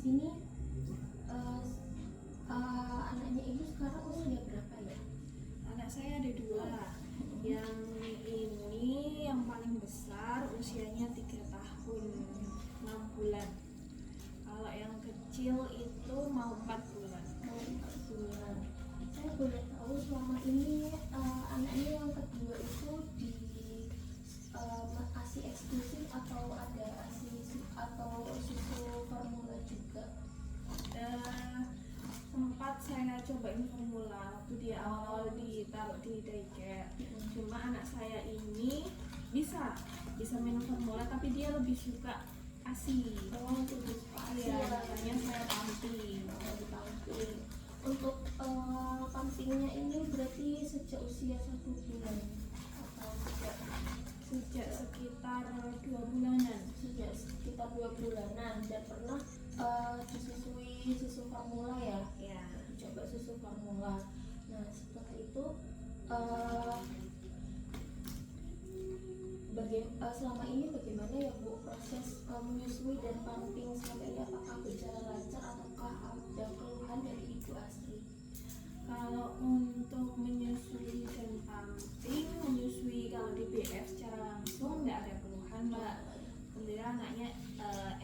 sini uh, anaknya ibu sekarang usia berapa ya? Anak saya ada dua. Yang ini yang paling besar usianya 3 tahun 6 bulan. Kalau yang kecil itu mau 4 bulan. Mau 4 bulan. Saya boleh tahu selama ini anaknya yang kedua itu di ASI eksklusif atau ada ASI atau susu formula juga? Sempat saya cobain formula waktu dia awal ditaruh di daycare. Cuma anak saya ini bisa minum formula, tapi dia lebih suka ASI. Oh, lebih suka ASI Ya, ya. makanya saya pumping. Untuk pumpingnya ini berarti sejak usia 1 bulan atau Sejak sekitar 2 bulanan. sejak sekitar 2 bulanan dan pernah disusui susu formula ya? Ya. Coba susu formula. Nah setelah itu selama ini bagaimana ya Bu proses menyusui dan pumping selama ini, apakah berjalan lancar ataukah ada keluhan dari Ibu Astri? Kalau untuk menyusui dan pumping, menyusui kalau di BF secara langsung nggak ada keluhan Mbak. Alhamdulillah anaknya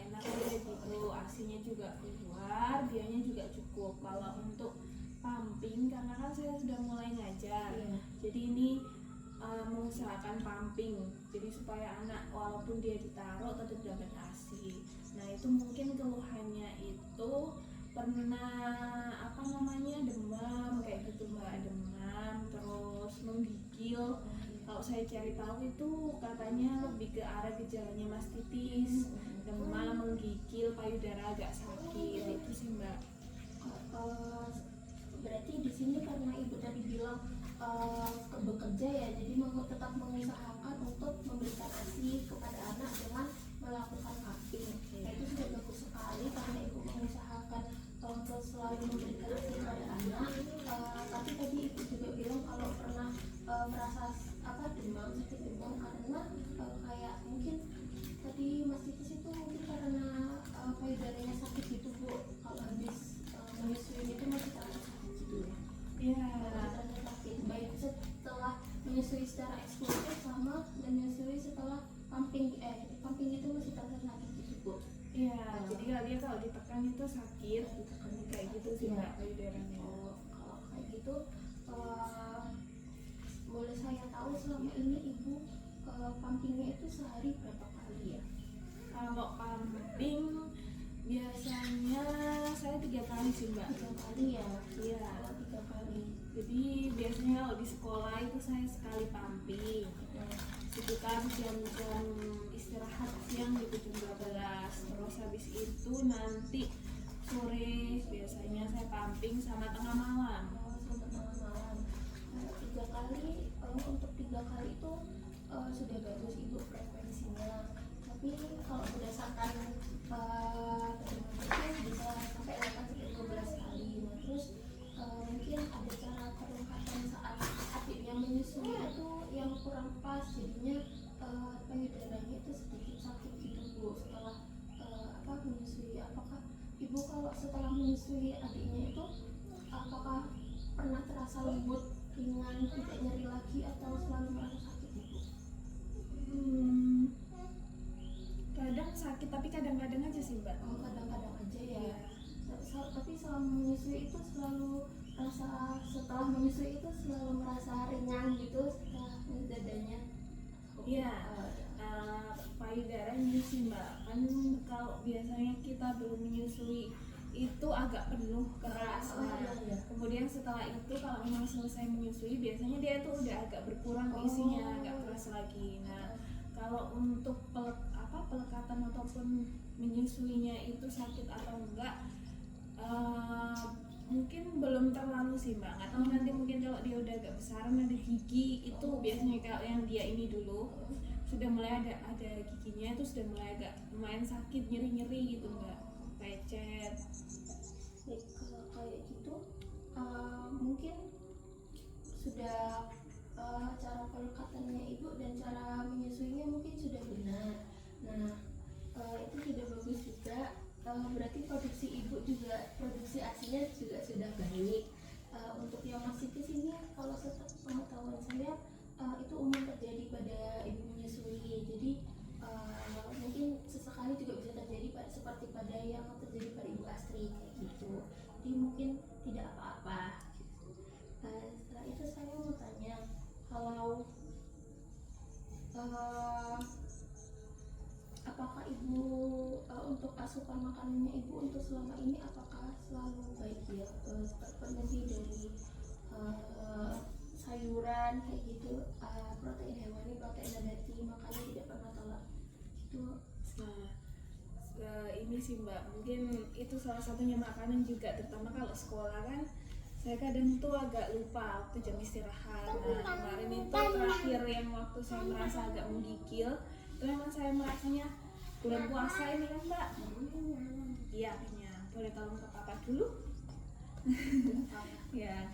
enak aja gitu, asinya juga keluar, dianya juga cukup. Kalau untuk pumping, karena kan saya sudah mulai ngajar, jadi ini mengusahakan pumping, jadi supaya anak walaupun dia ditaruh tetap dapat ASI. Nah itu mungkin keluhannya itu pernah demam kayak gitu Mbak, demam terus menggigil. Kalau saya cari tahu itu katanya lebih ke arah gejalanya mastitis, demam, menggigil, payudara agak sakit, itu sih Mbak. Berarti di sini karena Ibu tadi bilang bekerja ya, jadi tetap mengusahakan untuk memberikan ASI kepada anak dengan melakukan pumping. Nah, itu sudah bagus sekali karena Ibu mengusahakan untuk selalu memberikan ASI kepada anak. Tapi tadi Ibu juga bilang kalau pernah merasa demam, sakit demam karena kayak mungkin tadi mastitis itu mungkin karena payudaranya sakit gitu Bu. Kalau habis menyusui itu masih terasa sakit gitu ya? Iya. Baik setelah menyusui secara eksklusif sama menyusui setelah pumping itu masih terasa sakit gitu Bu? Iya, jadi kalau ditekan itu sakit, kayak gitu sih Mbak payudaranya. Kalau kayak gitu boleh saya tahu selama ini Ibu pumpingnya itu sehari berapa kali ya? Kalau pumping biasanya saya 3 kali sih Mbak. 3 kali ya? Iya. 3 kali. Jadi biasanya kalau di sekolah itu saya sekali pumping. Sekitar jam-jam istirahat siang gitu jam 12. Terus habis itu nanti sore biasanya saya pumping sama tengah malam. Sampai tengah malam. 3 kali, untuk 3 kali itu sudah bagus Ibu frekuensinya. Tapi kalau berdasarkan itu bisa sampai 8-12 kali. Nah terus mungkin ada cara perlengkapan saat adiknya menyusui itu yang kurang pas, jadinya payudaranya itu sedikit sakit gitu Bu setelah menyusui. Apakah Ibu kalau setelah menyusui adiknya itu apakah pernah terasa lembut, ringan, tidak nyeri lagi atau selalu merasa sakit Ibu? Kadang sakit tapi kadang-kadang aja sih Mbak. Kadang-kadang aja ya. Tapi selama menyusui itu setelah menyusui itu selalu merasa ringan gitu setelah dadanya. Iya, payudara ini sih Mbak, kan kalau biasanya kita belum menyusui itu agak penuh keras. Kemudian setelah itu kalau memang selesai menyusui biasanya dia tuh udah agak berkurang isinya, agak keras lagi. Nah kalau untuk pelekatan ataupun menyusuinya itu sakit atau enggak, mungkin belum terlalu sih Mbak, nggak tahu nanti mungkin kalau dia udah agak besaran ada gigi itu biasanya kalau yang dia ini dulu sudah mulai ada giginya itu sudah mulai agak lumayan sakit, nyeri gitu Mbak, lecet. Kalau kayak gitu mungkin sudah cara pelekatannya Ibu dan cara menyusuinya mungkin sudah benar. Nah itu sudah bagus juga. Berarti produksi juga produksi asinya juga sudah baik. Untuk yang masih di sini kalau pengetahuan saya itu umum terjadi pada ibu menyusui. Jadi mungkin sesekali juga bisa terjadi seperti pada yang terjadi pada ibu Astri kayak gitu. Jadi mungkin tidak apa-apa. Setelah itu saya mau tanya, kalau apakah ibu untuk asupan makanannya ibu untuk selama ini apakah selalu baik ya, terpenuhi dari sayuran kayak gitu, protein hewani, protein nabati, makanya tidak pernah telat itu. Nah, ini sih Mbak, mungkin itu salah satunya makanan juga, terutama kalau sekolah kan saya kadang tuh agak lupa waktu jam istirahat. Nah kemarin itu terakhir yang waktu saya merasa agak menggigil itu memang saya merasanya bulan puasa ini kan Mbak. Iya kenyang, boleh tolong ke papa dulu. Ya,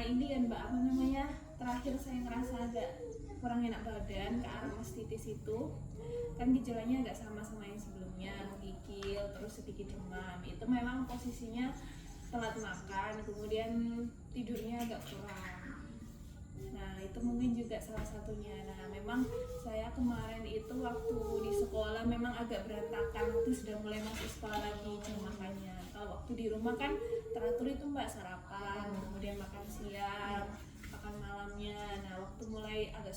ini kan Mbak, apa namanya, terakhir saya ngerasa agak kurang enak badan ke arah mastitis itu kan gejalanya agak sama yang sebelumnya, menggigil terus sedikit demam. Itu memang posisinya telat makan, kemudian tidurnya agak kurang. Nah itu mungkin juga salah satunya. Nah memang saya kemarin itu waktu di sekolah memang agak berantakan waktu sudah mulai masuk sekolah lagi jam makannya. Kalau waktu di rumah kan teratur itu Mbak, sarapan, kemudian makan siang, makan malamnya. Nah waktu mulai agak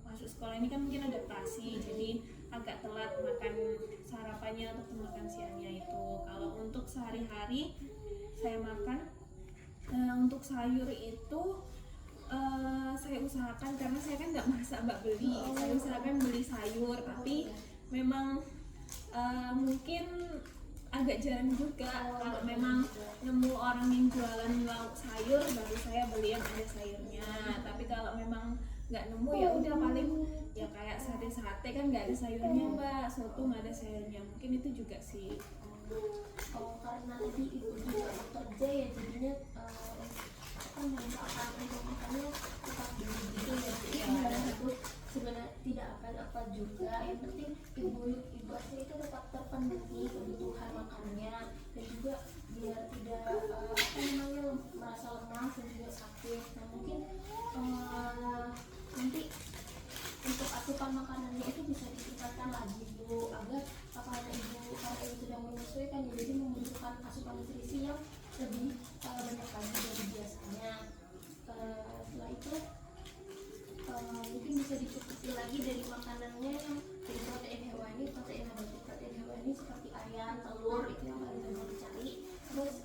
masuk sekolah ini kan mungkin adaptasi, jadi agak telat makan sarapannya ataupun makan siangnya itu. Kalau untuk sehari-hari saya makan untuk sayur itu saya usahakan, karena saya kan nggak masak Mbak, saya usahakan beli sayur, tapi memang mungkin agak jarang juga kalau memang nemu orang yang jualan lauk sayur baru saya beli yang ada sayurnya. Tapi kalau memang nggak nemu ya udah paling ya kayak sate kan nggak ada sayurnya Mbak, soto nggak ada sayurnya, mungkin itu juga sih. Karena tadi ibu juga bekerja ya, jadinya mengusahakan untuk makannya tetap beli gitu ya. Jadi sebenarnya tidak akan apa juga, yang penting ibu Asri itu tetap terpenuhi kebutuhan makannya, dan juga biar tidak merasa lemas dan juga sakit. Nah mungkin nanti untuk asupan makanannya itu bisa ditingkatkan lagi Bu, agar karena ibu sedang menyesuaikan ya, jadi membutuhkan asupan nutrisi yang lebih banyak lagi dari biasanya. Setelah itu mungkin bisa dicukupi lagi dari makanannya yang dari protein hewani, protein nabati. Protein hewani seperti ayam, telur itu yang paling gampang dicari. Terus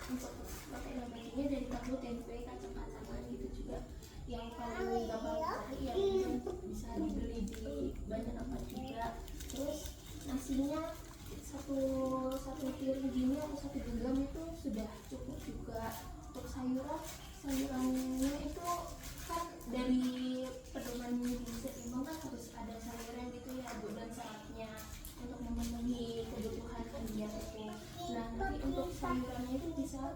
untuk protein nabatinya dari tahu, tempe, kacang-kacangan gitu juga yang paling gampang dicari, yang bisa dibeli di banyak tempat juga. Terus nasinya satu piring gini atau satu genggam itu sudah cukup juga. Untuk sayurannya itu kan dari pedoman gizi seimbang kan harus ada sayuran gitu ya Bu, dan seratnya untuk memenuhi kebutuhan harian itu. Nah nanti untuk sayurannya itu bisa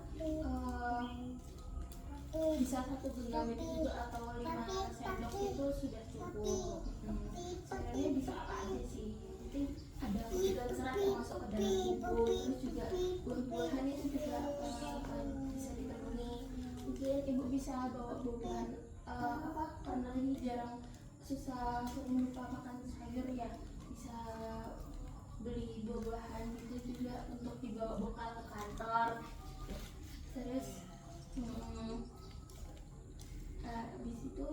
satu genggam itu juga, atau 5 sendok itu sudah cukup. Sayurnya bisa apa aja sih, mungkin ada kebutuhan serat yang masuk ke dalam tubuh. Terus juga buah-buahan itu juga bisa dipenuhi. Mungkin ibu bisa bawa buah-buahan karena ini sering lupa makan sayur ya, bisa beli buah-buahan gitu juga untuk dibawa bekal ke kantor. Terus habis itu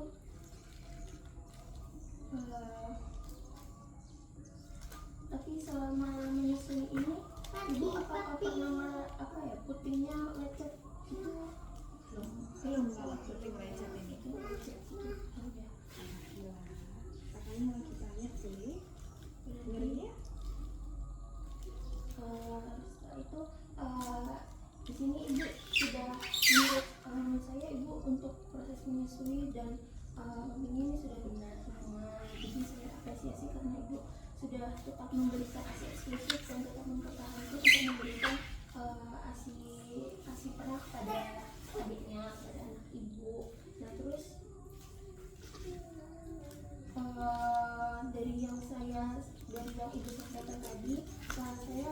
tapi selama menyusui ini ibu apakah pernah putingnya lecet itu? Belum kalau puting lecet ini. Kakaknya mau kita lihat sih. Ngerinya? Setelah itu di sini ibu sudah, menurut saya ibu untuk proses menyusui dan ini sudah benar semua. Jadi saya apresiasi karena ibu sudah tetap memberikan ASI eksklusif dan tetap mempertahankan untuk memberikan ASI perak pada adiknya, pada anak ibu. Nah terus dari yang ibu sampaikan tadi, saya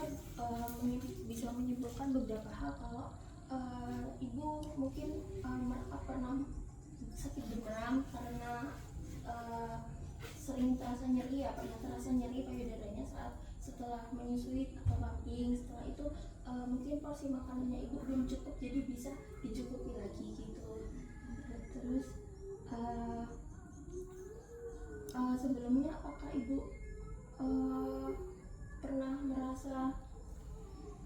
bisa menyimpulkan beberapa hal kalau ibu mungkin pernah sakit demam karena sering terasa nyeri ya, pernah terasa nyeri payudaranya saat setelah menyusui atau pumping. Setelah itu mungkin porsi makanannya ibu belum cukup, jadi bisa dicukupi lagi gitu. Terus sebelumnya apakah ibu pernah merasa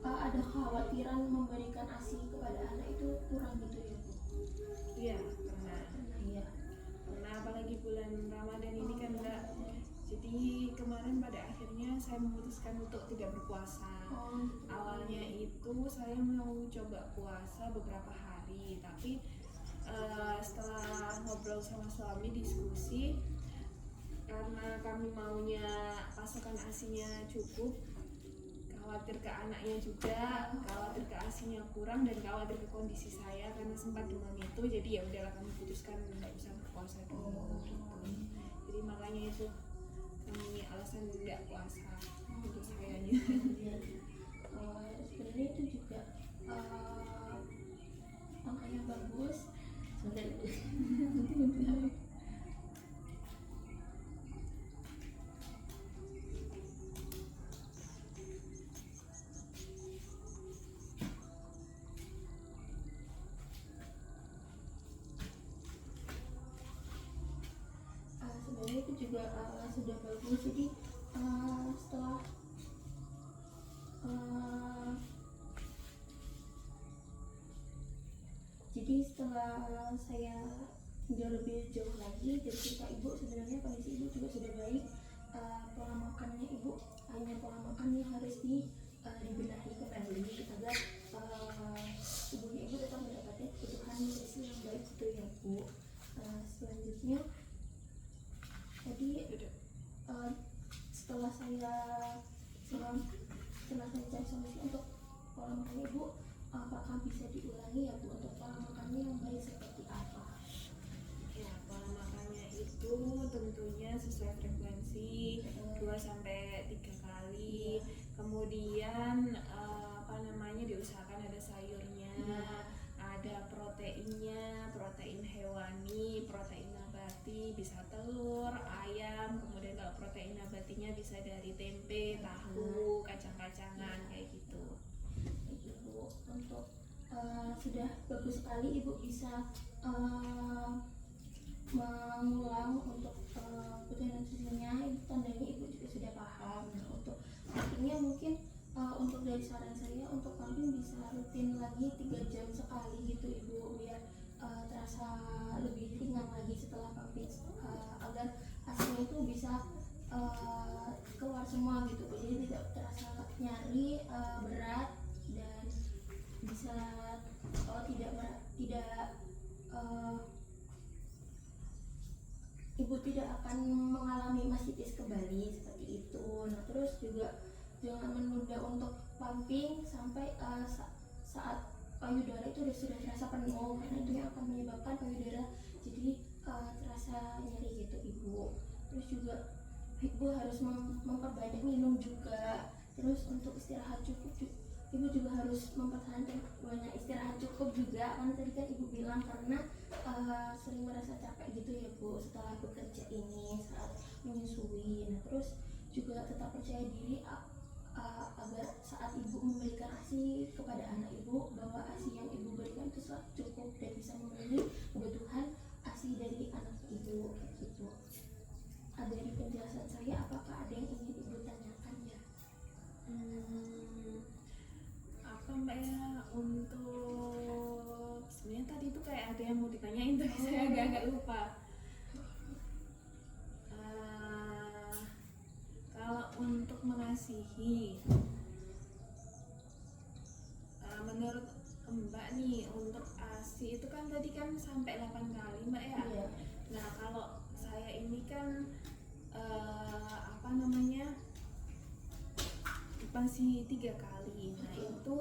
ada kekhawatiran memberikan ASI kepada anak itu kurang gitu ya Bu? Iya, pernah. Iya. Pernah, apalagi bulan Ramadan ini kan enggak. Jadi kemarin pada akhirnya saya memutuskan untuk tidak berpuasa. Awalnya itu saya mau coba puasa beberapa hari, tapi setelah ngobrol sama suami, diskusi, karena kami maunya pasokan ASINya cukup, khawatir ke anaknya juga, khawatir ke ASINya kurang, dan khawatir ke kondisi saya karena sempat demam itu. Jadi ya udahlah, kami putuskan nggak usah berpuasa dulu gitu. Jadi makanya itu kami alasan tidak puasa untuk sayanya. Sebenarnya itu juga angka yang bagus. Sebenarnya itu juga sudah bagus. Jadi setelah saya tinjau lebih jauh lagi dari cerita ibu, sebenarnya kondisi ibu juga sudah baik. Pola makannya ibu, hanya pola makannya harus dibenahi kembali agar tubuhnya ibu tetap mendapatkan kebutuhan nutrisi yang baik gitu ya Bu. Selanjutnya tadi setelah saya cari solusi untuk pola makan ibu, apakah bisa diulangi ya Bu untuk pola makannya yang baik seperti apa? Ya, pola makannya itu tentunya sesuai frekuensi 2-3 kali. Kemudian diusahakan ada sayurnya, ada proteinnya, protein hewani, protein nabati, bisa telur, ayam. Kemudian kalau protein nabatinya bisa dari tempe, tahu, kacang-kacangan kayak gitu. Ibu untuk sudah bagus sekali ibu bisa mengulang untuk kebutuhan nutrisinya. Itu tandanya ibu juga sudah paham. Nah, untuk pumpingnya mungkin untuk dari saran saya untuk pumping bisa rutin lagi 3 jam sekali gitu ibu, biar terasa lebih ringan lagi setelah pumping, agar hasilnya itu bisa keluar semua gitu, jadi tidak terasa nyari berat, dan bisa ibu tidak akan mengalami mastitis kembali seperti itu. Nah, terus juga jangan menunda untuk pumping sampai saat payudara itu sudah terasa penuh, karena itu yang akan menyebabkan payudara jadi terasa nyeri gitu ibu. Terus juga ibu harus memperbanyak minum juga. Terus untuk istirahat cukup, ibu juga harus mempertahankan banyak istirahat cukup juga, karena tadi kan ibu bilang karena sering merasa capek gitu ya Bu setelah bekerja ini saat menyusui. Nah, terus juga tetap percaya diri agar saat ibu memberikan ASI kepada anak ibu, bahwa ASI yang ibu berikan itu cukup dan bisa memenuhi kebutuhan ASI dari anak ibu gitu. Dari penjelasan saya, apakah ada yang ingin ibu tanyakan ya? Apa Mbak ya, untuk sebenarnya tadi itu kayak ada yang mau ditanyain tapi saya agak lupa. Kalau untuk mengasihi, menurut Mbak nih, untuk ASI itu kan tadi kan sampai 8 kali Mbak ya? Iya. Nah, kalau saya ini kan masih 3 kali. Nah, itu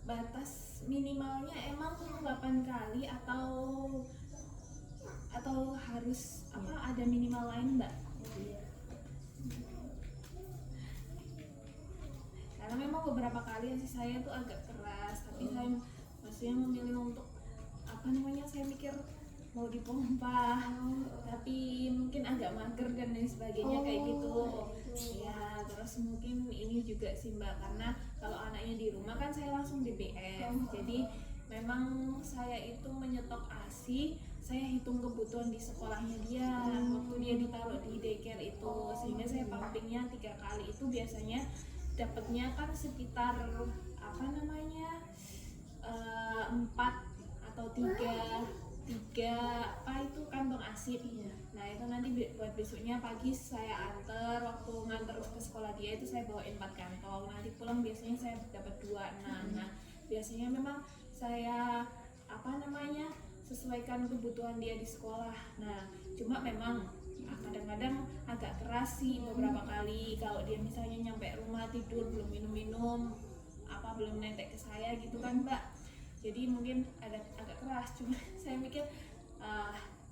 batas minimalnya emang 8 kali atau harus ada minimal lain Mbak? Iya. beberapa kali ASI saya tuh agak keras, tapi saya maksudnya memilih untuk apa namanya, saya mikir mau dipompa, tapi mungkin agak mager dan lain sebagainya kayak gitu. Ya, terus mungkin ini juga sih Mbak, karena kalau anaknya di rumah kan saya langsung DBF. Jadi memang saya itu menyetok ASI, saya hitung kebutuhan di sekolahnya dia waktu dia ditaruh di daycare itu, sehingga saya pumpingnya 3 kali itu biasanya dapatnya kan sekitar apa namanya 4 atau 3 apa itu kantong ASI. Nah itu nanti buat besoknya pagi saya anter, waktu nganter ke sekolah dia itu saya bawain 4 kantong, nanti pulang biasanya saya dapat 2. Nah biasanya memang saya apa namanya sesuaikan kebutuhan dia di sekolah. Nah cuma memang kadang-kadang agak keras sih beberapa kali kalau dia misalnya nyampe rumah tidur belum minum-minum apa belum netek ke saya gitu kan Mbak, jadi mungkin agak keras. Cuma saya mikir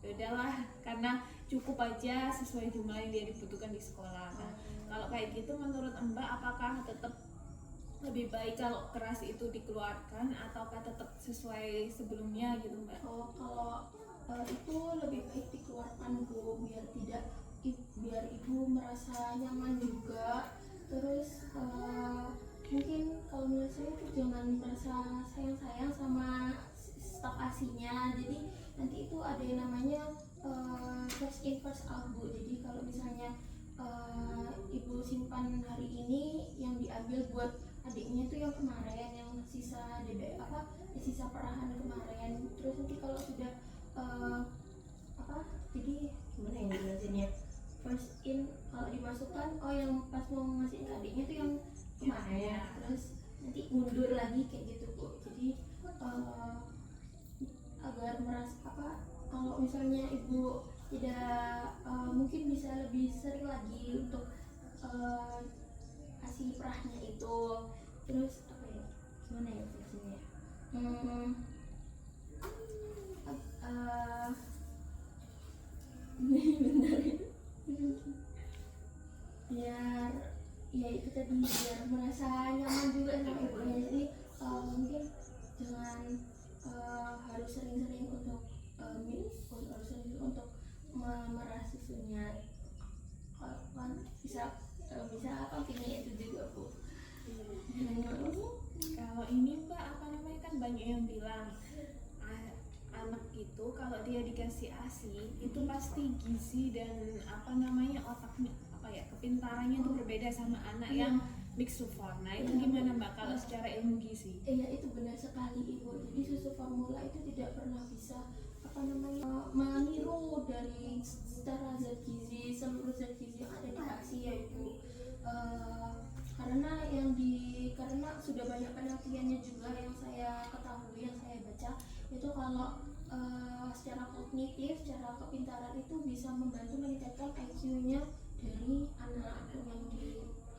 udahlah, karena cukup aja sesuai jumlah yang dia dibutuhkan di sekolah. Nah kalau kayak gitu menurut Mbak apakah tetap lebih baik kalau keras itu dikeluarkan ataukah tetap sesuai sebelumnya gitu Mbak? Kalau itu lebih baik dikeluarkan Bu, biar ibu merasa nyaman juga. Terus mungkin kalau menurut saya itu jangan merasa sayang-sayang sama stok asinya. Jadi nanti itu ada yang namanya first in first out Bu. Jadi kalau misalnya ibu simpan hari ini, yang diambil buat adiknya itu yang kemarin, yang sisa sisa perahan kemarin. Terus nanti kalau sudah jadi gimana ya jelasinnya, first in kalau dimasukkan yang pas mau ngasih ke adiknya itu yang kemarin, terus nanti mundur lagi kayak gitu Bu. Jadi agar merasa kalau misalnya ibu tidak mungkin bisa lebih sering lagi untuk kasih perahnya itu. Terus gimana ya fungsinya? Benar ya. Biar ya itu tadi, biar merasa nyaman juga sama ibunya. Jadi mungkin jangan harus sering-sering untuk memerah susunya. Kan bisa pumpingnya itu juga Bu. Kalau ini Mbak apa namanya, kan banyak yang bilang anak itu kalau dia dikasih ASI itu pasti gizi dan apa namanya otaknya kepintarannya itu berbeda sama anak yang mixed form. Nah itu gimana Mbak kalau secara ilmu gizi? Iya itu benar sekali Ibu. Jadi susu formula itu tidak pernah bisa meniru dari secara zat gizi, seluruh zat gizi yang ada di ASI ya Ibu. Karena sudah banyak penelitiannya juga yang saya ketahui, yang saya baca, itu kalau secara kognitif, secara kepintaran itu bisa membantu meningkatkan IQ-nya dari anak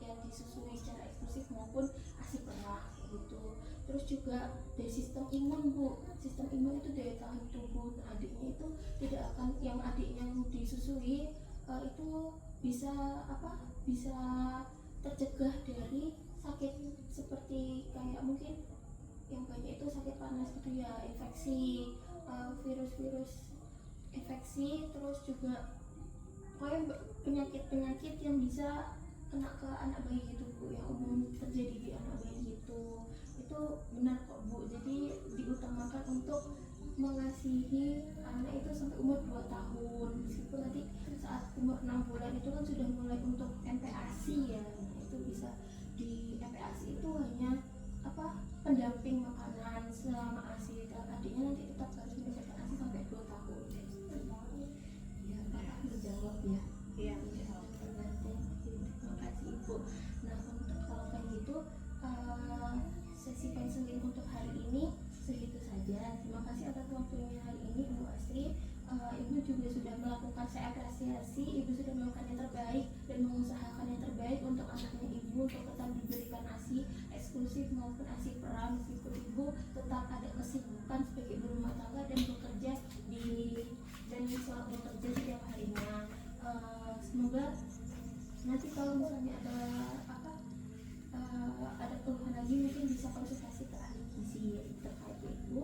yang disusui secara eksklusif maupun ASI perah gitu. Terus juga dari sistem imun Bu, sistem imun itu daya tahan tubuh. Nah, adiknya itu tidak akan, yang adik yang disusui itu bisa tercegah dari sakit seperti kayak mungkin yang banyak itu sakit panas gitu ya, infeksi, virus-virus infeksi, terus juga penyakit-penyakit yang bisa kena ke anak bayi gitu Bu, yang umum terjadi di anak bayi gitu. Itu benar kok Bu. Jadi diutamakan untuk mengasihi anak itu sampai umur 2 tahun. Meskipun nanti saat umur 6 bulan itu kan sudah mulai untuk MPASI ya. Itu bisa di MPASI itu hanya pendamping makanan selama ASI, dan adiknya nanti tetap harus menjaga ASI sampai 2 tahun. Ya, Kakak menjawab ya. Iya. Terima kasih Ibu. Nah untuk kalau kayak gitu sesi konseling untuk hari ini segitu saja. Terima kasih atas waktunya hari ini Ibu Asri. Ibu juga sudah melakukan, saya apresiasi, Ibu sudah melakukan yang terbaik dan mengusahakan yang terbaik untuk anaknya Ibu, untuk tetap diberikan ASI eksklusif maupun ASI perah, meskipun Ibu tetap ada kesibukan sebagai ibu rumah tangga dan bekerja bekerja setiap harinya. Semoga nanti kalau misalnya ada ada keluhan lagi mungkin bisa konsultasi ke ahli gizi terkait itu.